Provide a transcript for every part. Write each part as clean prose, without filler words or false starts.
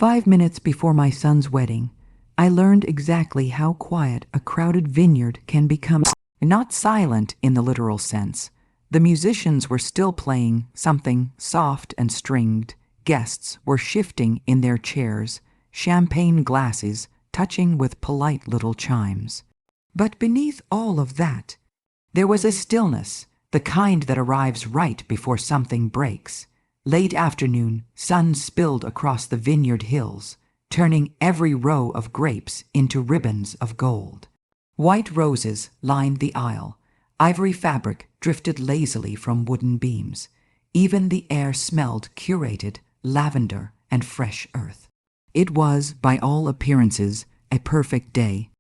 5 minutes before my son's wedding, I learned exactly how quiet a crowded vineyard can become. Not silent in the literal sense. The musicians were still playing something soft and stringed. Guests were shifting in their chairs, champagne glasses touching with polite little chimes. But beneath all of that, there was a stillness, the kind that arrives right before something breaks. Late afternoon, sun spilled across the vineyard hills, turning every row of grapes into ribbons of gold. White roses lined the aisle. Ivory fabric drifted lazily from wooden beams. Even the air smelled curated lavender and fresh earth. It was, by all appearances, a perfect day.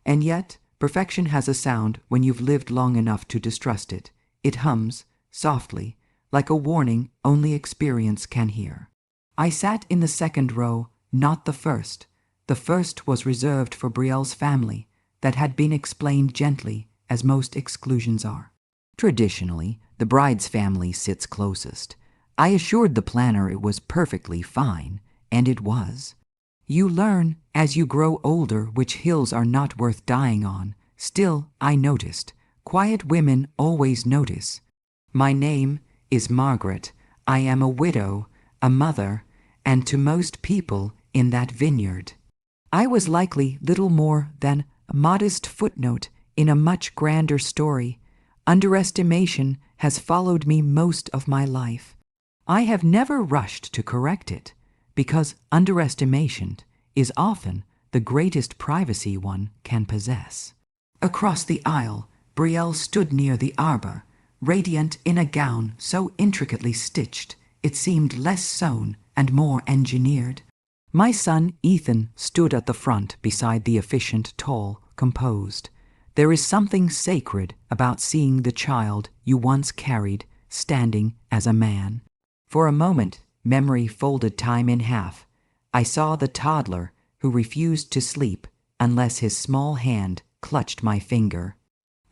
And yet, perfection has a sound when you've lived long enough to distrust it. It hums, softly, like a warning only experience can hear. I sat in the second row, not the first. The first was reserved for Brielle's family, that had been explained gently, as most exclusions are. Traditionally, the bride's family sits closest. I assured the planner it was perfectly fine, and it was. You learn, as you grow older, which hills are not worth dying on. Still, I noticed. Quiet women always notice. My name is Margaret. I am a widow, a mother, and to most people in that vineyard, I was likely little more than a modest footnote in a much grander story. Underestimation has followed me most of my life. I have never rushed to correct it, because underestimation is often the greatest privacy one can possess. Across the aisle, Brielle stood near the arbor, radiant in a gown so intricately stitched it seemed less sewn and more engineered. My son Ethan stood at the front beside the efficient, tall, composed. There is something sacred about seeing the child you once carried standing as a man. For a moment, memory folded time in half. I saw the toddler who refused to sleep unless his small hand clutched my finger.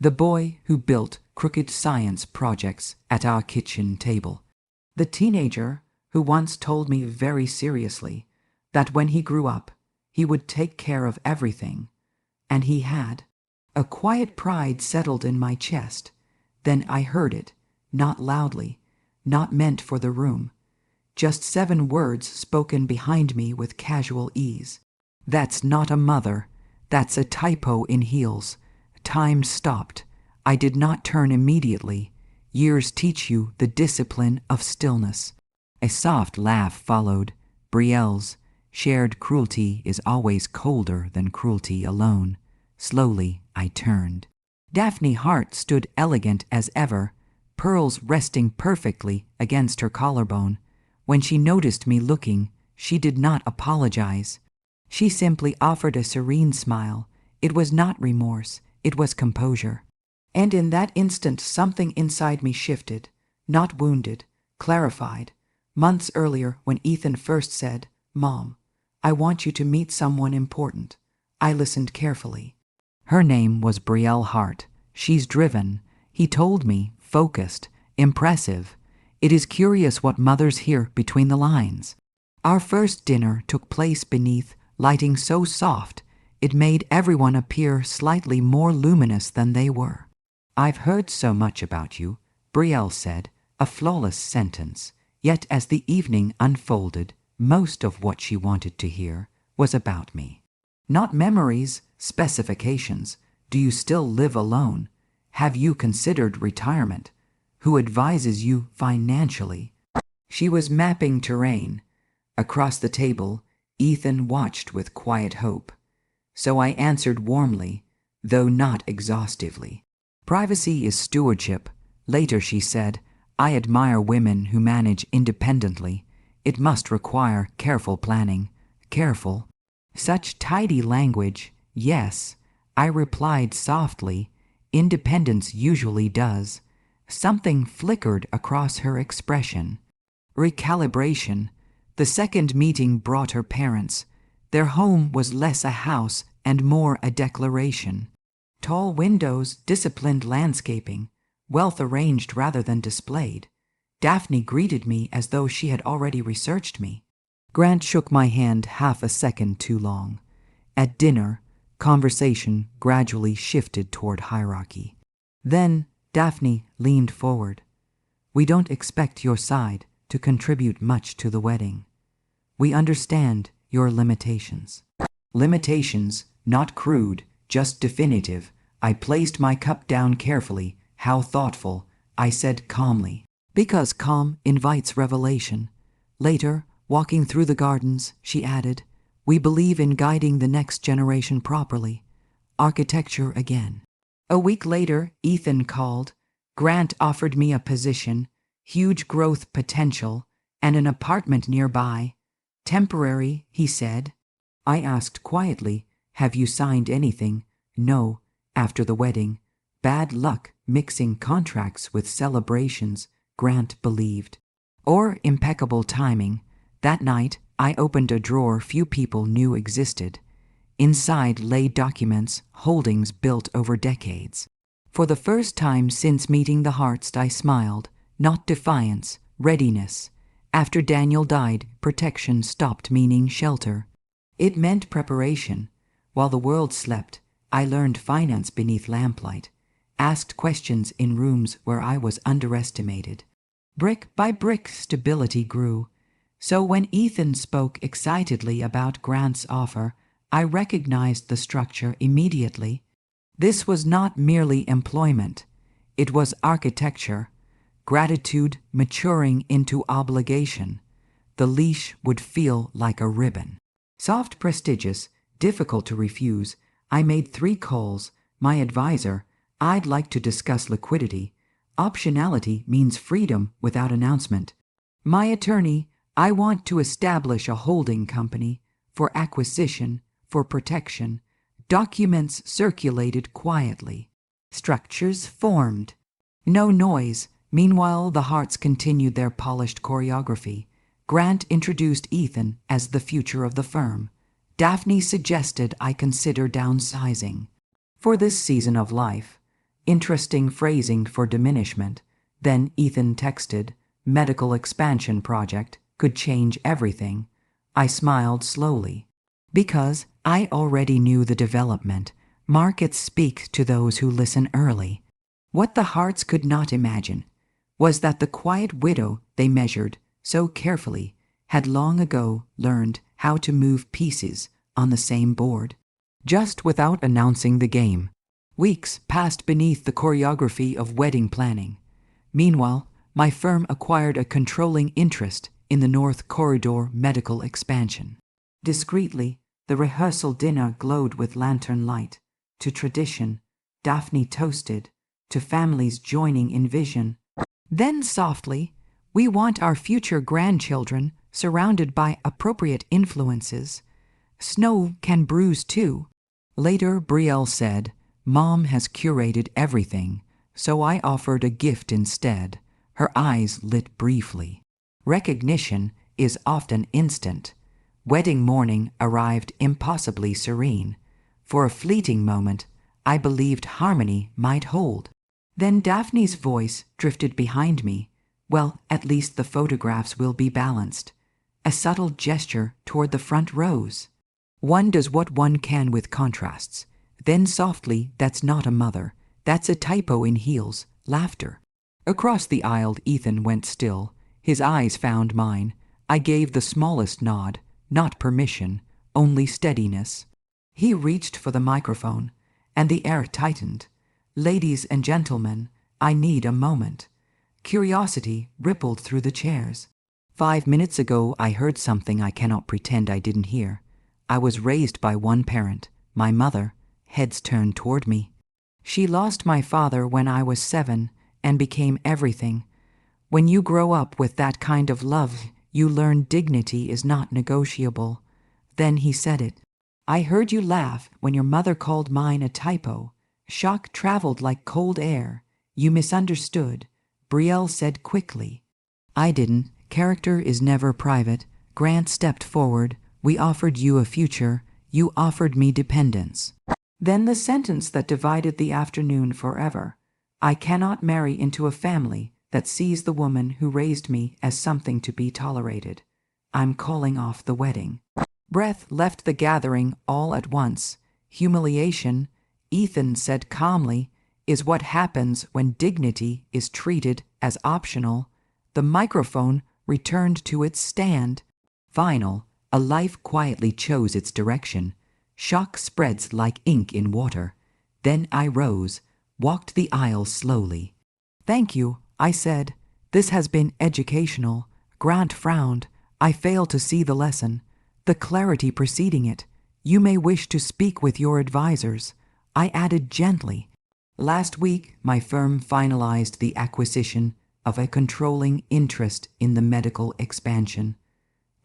The boy who built crooked science projects at our kitchen table. The teenager who once told me very seriously that when he grew up, he would take care of everything. And he had. A quiet pride settled in my chest. Then I heard it, not loudly, not meant for the room. Just 7 words spoken behind me with casual ease. That's not a mother. That's a typo in heels. Time stopped. I did not turn immediately. Years teach you the discipline of stillness. A soft laugh followed. Brielle's. Shared cruelty is always colder than cruelty alone. Slowly, I turned. Daphne Hart stood elegant as ever, pearls resting perfectly against her collarbone. When she noticed me looking, she did not apologize. She simply offered a serene smile. It was not remorse, it was composure. And in that instant something inside me shifted, not wounded, clarified. Months earlier, when Ethan first said, "Mom, I want you to meet someone important," I listened carefully. Her name was Brielle Hart. She's driven, he told me, focused, impressive. It is curious what mothers hear between the lines. Our first dinner took place beneath lighting so soft it made everyone appear slightly more luminous than they were. "I've heard so much about you," Brielle said, a flawless sentence. Yet as the evening unfolded, most of what she wanted to hear was about me. Not memories, specifications. Do you still live alone? Have you considered retirement? Who advises you financially? She was mapping terrain. Across the table, Ethan watched with quiet hope. So I answered warmly, though not exhaustively. Privacy is stewardship. Later she said, I admire women who manage independently. It must require careful planning. Careful. Such tidy language. Yes, I replied softly. Independence usually does. Something flickered across her expression. Recalibration. The second meeting brought her parents. Their home was less a house and more a declaration. Tall windows, disciplined landscaping, wealth arranged rather than displayed. Daphne greeted me as though she had already researched me. Grant shook my hand half a second too long. At dinner, conversation gradually shifted toward hierarchy. Then Daphne leaned forward. We don't expect your side to contribute much to the wedding. We understand your limitations. Limitations, not crude, just definitive. I placed my cup down carefully. How thoughtful, I said calmly. Because calm invites revelation. Later, walking through the gardens, she added, we believe in guiding the next generation properly. Architecture again. A week later, Ethan called. Grant offered me a position, huge growth potential, and an apartment nearby. Temporary, he said. I asked quietly, have you signed anything? No, after the wedding. Bad luck mixing contracts with celebrations, Grant believed. Or impeccable timing. That night, I opened a drawer few people knew existed. Inside lay documents, holdings built over decades. For the first time since meeting the Hartst, I smiled, not defiance, readiness. After Daniel died, protection stopped meaning shelter. It meant preparation. While the world slept, I learned finance beneath lamplight, asked questions in rooms where I was underestimated. Brick by brick, stability grew. So when Ethan spoke excitedly about Grant's offer, I recognized the structure immediately. This was not merely employment. It was architecture, gratitude maturing into obligation. The leash would feel like a ribbon. Soft, prestigious, difficult to refuse. I made 3 calls. My advisor, I'd like to discuss liquidity. Optionality means freedom without announcement. My attorney, I want to establish a holding company for acquisition, for protection. Documents circulated quietly. Structures formed. No noise. Meanwhile, the Harts continued their polished choreography. Grant introduced Ethan as the future of the firm. Daphne suggested I consider downsizing. For this season of life. Interesting phrasing for diminishment. Then Ethan texted, medical expansion project, could change everything. I smiled slowly. Because I already knew the development. Markets speak to those who listen early. What the Harts could not imagine was that the quiet widow they measured so carefully had long ago learned how to move pieces on the same board, just without announcing the game. Weeks passed beneath the choreography of wedding planning. Meanwhile, my firm acquired a controlling interest in the North Corridor medical expansion. Discreetly, the rehearsal dinner glowed with lantern light. To tradition, Daphne toasted, to families joining in vision. Then softly, we want our future grandchildren surrounded by appropriate influences. Snow can bruise too. Later, Brielle said, Mom has curated everything, so I offered a gift instead. Her eyes lit briefly. Recognition is often instant. Wedding morning arrived impossibly serene. For a fleeting moment, I believed harmony might hold. Then Daphne's voice drifted behind me. Well, at least the photographs will be balanced. A subtle gesture toward the front rows. One does what one can with contrasts. Then softly, that's not a mother. That's a typo in heels. Laughter. Across the aisle, Ethan went still. His eyes found mine. I gave the smallest nod. Not permission, only steadiness. He reached for the microphone, and the air tightened. Ladies and gentlemen, I need a moment. Curiosity rippled through the chairs. 5 minutes ago, I heard something I cannot pretend I didn't hear. I was raised by one parent, my mother. Heads turned toward me. She lost my father when I was 7 and became everything. When you grow up with that kind of love, you learn dignity is not negotiable. Then he said it. I heard you laugh when your mother called mine a typo. Shock traveled like cold air. You misunderstood. Brielle said quickly. I didn't. Character is never private. Grant stepped forward. We offered you a future. You offered me dependence. Then the sentence that divided the afternoon forever. I cannot marry into a family that sees the woman who raised me as something to be tolerated. I'm calling off the wedding. Breath left the gathering all at once. Humiliation, Ethan said calmly, is what happens when dignity is treated as optional. The microphone returned to its stand. Final, a life quietly chose its direction. Shock spreads like ink in water. Then I rose, walked the aisle slowly. Thank you, I said. This has been educational. Grant frowned. I fail to see the lesson, the clarity preceding it. You may wish to speak with your advisors. I added gently. Last week, my firm finalized the acquisition of a controlling interest in the medical expansion.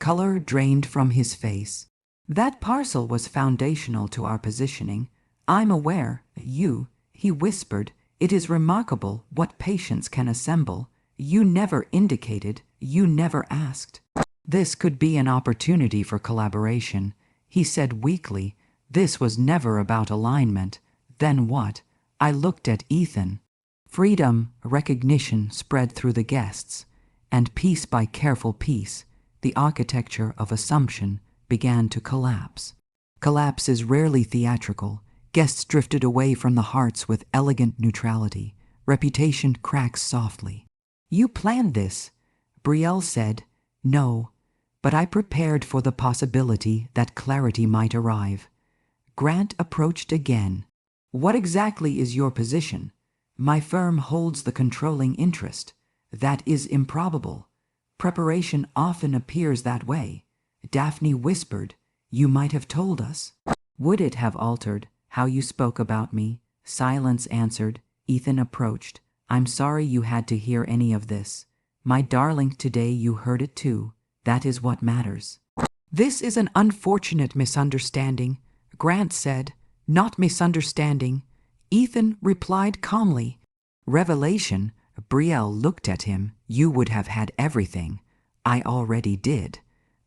Color drained from his face. That parcel was foundational to our positioning. I'm aware, he whispered, it is remarkable what patience can assemble. You never indicated, you never asked. This could be an opportunity for collaboration, he said weakly. This was never about alignment. Then what? I looked at Ethan. Freedom, recognition spread through the guests, and piece by careful piece, the architecture of assumption began to collapse. Collapse is rarely theatrical. Guests drifted away from the hearts with elegant neutrality. Reputation cracks softly. You planned this, Brielle said. No, but I prepared for the possibility that clarity might arrive. Grant approached again. What exactly is your position? My firm holds the controlling interest. That is improbable. Preparation often appears that way. Daphne whispered, you might have told us. Would it have altered how you spoke about me? Silence answered. Ethan approached. I'm sorry you had to hear any of this. My darling, today you heard it too. That is what matters. This is an unfortunate misunderstanding, Grant said. Not misunderstanding. Ethan replied calmly. Revelation. Brielle looked at him. You would have had everything. I already did.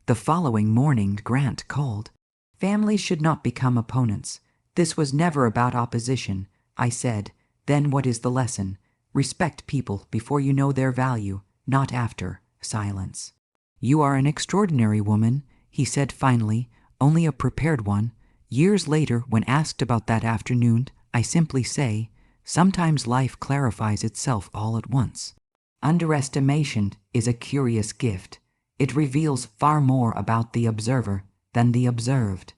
The following morning, Grant called. Families should not become opponents. This was never about opposition, I said. Then what is the lesson? Respect people before you know their value, not after. Silence. You are an extraordinary woman, he said finally, only a prepared one. Years later, when asked about that afternoon, I simply say, sometimes life clarifies itself all at once. Underestimation is a curious gift. It reveals far more about the observer than the observed.